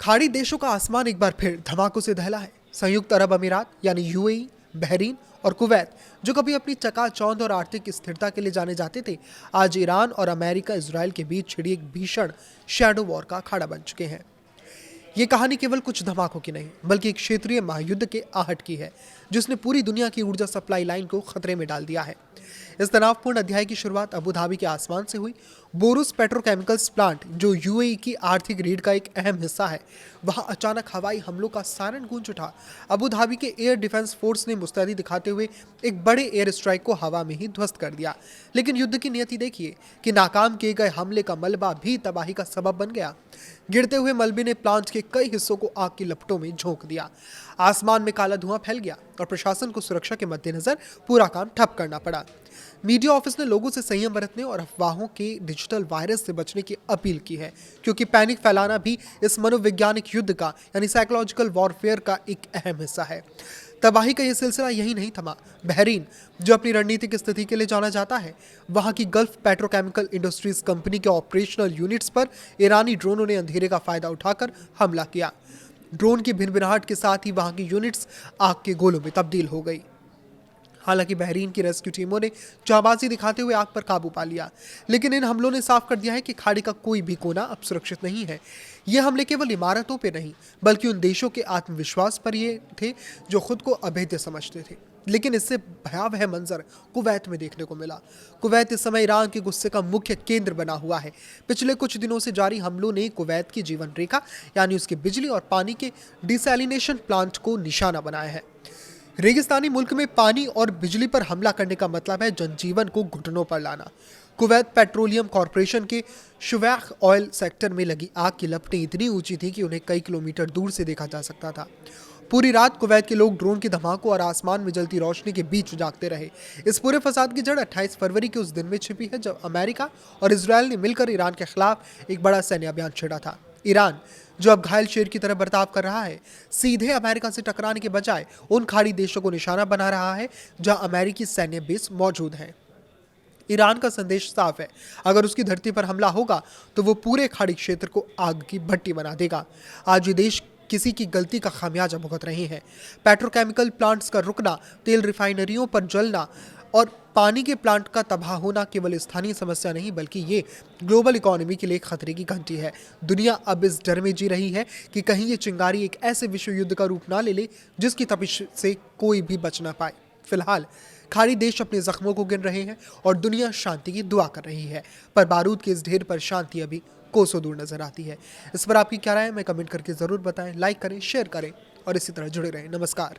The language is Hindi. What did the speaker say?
खाड़ी देशों का आसमान एक बार फिर धमाकों से दहला है। संयुक्त अरब अमीरात यानी यूएई, बहरीन और कुवैत, जो कभी अपनी चकाचौंध और आर्थिक स्थिरता के लिए जाने जाते थे, आज ईरान और अमेरिका इजराइल के बीच छिड़ी एक भीषण शैडो वॉर का अखाड़ा बन चुके हैं। ये कहानी केवल कुछ धमाकों की नहीं, बल्कि एक क्षेत्रीय महायुद्ध के आहट की है, जिसने पूरी दुनिया की ऊर्जा सप्लाई लाइन को खतरे में डाल दिया है। इस तनावपूर्ण अध्याय की शुरुआत अबू धाबी के आसमान से हुई। बोरूस पेट्रोकेमिकल्स प्लांट, जो यूएई की आर्थिक रीढ़ का एक अहम हिस्सा है, वहां अचानक हवाई हमलों का सायरन गूंज उठा। अबू धाबी के एयर डिफेंस फोर्स ने मुस्तैदी दिखाते हुए एक बड़े एयर स्ट्राइक को हवा में ही ध्वस्त कर दिया। लेकिन युद्ध की नियति देखिए कि नाकाम किए गए हमले का मलबा भी तबाही का सबब बन गया। गिरते हुए मलबे ने प्लांट के कई हिस्सों को आग की लपटों में झोंक दिया। आसमान में काला धुआं फैल गया और प्रशासन को सुरक्षा के मद्देनजर पूरा काम ठप करना पड़ा। मीडिया ऑफिस ने लोगों से संयम बरतने और अफवाहों के डिजिटल वायरस से बचने की अपील की है, क्योंकि पैनिक फैलाना भी इस मनोवैज्ञानिक युद्ध का यानी साइकोलॉजिकल वॉरफेयर का एक अहम हिस्सा है। तबाही का यह सिलसिला यही नहीं थमा। बहरीन, जो अपनी रणनीतिक स्थिति के लिए जाना जाता है, वहां की गल्फ पेट्रोकेमिकल इंडस्ट्रीज कंपनी के ऑपरेशनल यूनिट्स पर ईरानी ड्रोनों ने अंधेरे का फायदा उठाकर हमला किया। ड्रोन की भिनभिनाहट के साथ ही वहां की यूनिट्स आग के गोलों में तब्दील हो गई। हालांकि बहरीन की रेस्क्यू टीमों ने जाबाजी दिखाते हुए आग पर काबू पा लिया, लेकिन इन हमलों ने साफ कर दिया है कि खाड़ी का कोई भी कोना अब सुरक्षित नहीं है। ये हमले केवल इमारतों पर नहीं, बल्कि उन देशों के आत्मविश्वास पर ये थे जो खुद को अभेद्य समझते थे। लेकिन इससे भयावह मंजर कुवैत में देखने को मिला। कुवैत इस समय ईरान के गुस्से का मुख्य केंद्र बना हुआ है। पिछले कुछ दिनों से जारी हमलों ने कुवैत की जीवन रेखा यानी उसके बिजली और पानी के डिसैलिनेशन प्लांट को निशाना बनाया है। रेगिस्तानी मुल्क में पानी और बिजली पर हमला करने का मतलब है जनजीवन को घुटनों पर लाना। कुवैत पेट्रोलियम कॉरपोरेशन के शुवैख ऑयल सेक्टर में लगी आग की लपटें इतनी ऊंची थी कि उन्हें कई किलोमीटर दूर से देखा जा सकता था। पूरी रात कुवैत के लोग ड्रोन के धमाकों और आसमान में जलती रोशनी के बीच जागते रहे। इस पूरे फसाद की जड़ 28 फरवरी के उस दिन में छिपी है, जब अमेरिका और इजराइल ने मिलकर ईरान के खिलाफ एक बड़ा सैन्य अभियान छेड़ा था। ईरान, जो अब घायल शेर की तरह बर्ताव कर रहा है, सीधे अमेरिका से टकराने के बजाय उन खाड़ी देशों को निशाना बना रहा है जहां अमेरिकी सैन्य बेस मौजूद है। ईरान का संदेश साफ है, अगर उसकी धरती पर हमला होगा तो वो पूरे खाड़ी क्षेत्र को आग की भट्टी बना देगा। आज ये देश किसी की गलती का खामियाजा भुगत रहे हैं। पेट्रोकेमिकल प्लांट्स का रुकना, तेल रिफाइनरियों पर जलना और पानी के प्लांट का तबाह होना केवल स्थानीय समस्या नहीं, बल्कि ये ग्लोबल इकोनॉमी के लिए खतरे की घंटी है। दुनिया अब इस डर में जी रही है कि कहीं ये चिंगारी एक ऐसे विश्व युद्ध का रूप ना ले ले जिसकी तपिश से कोई भी बच ना पाए। फिलहाल खाड़ी देश अपने जख्मों को गिन रहे हैं और दुनिया शांति की दुआ कर रही है, पर बारूद के इस ढेर पर शांति अभी कोसों दूर नजर आती है। इस पर आपकी क्या राय है, मैं कमेंट करके जरूर बताएं। लाइक करें, शेयर करें और इसी तरह जुड़े रहें। नमस्कार।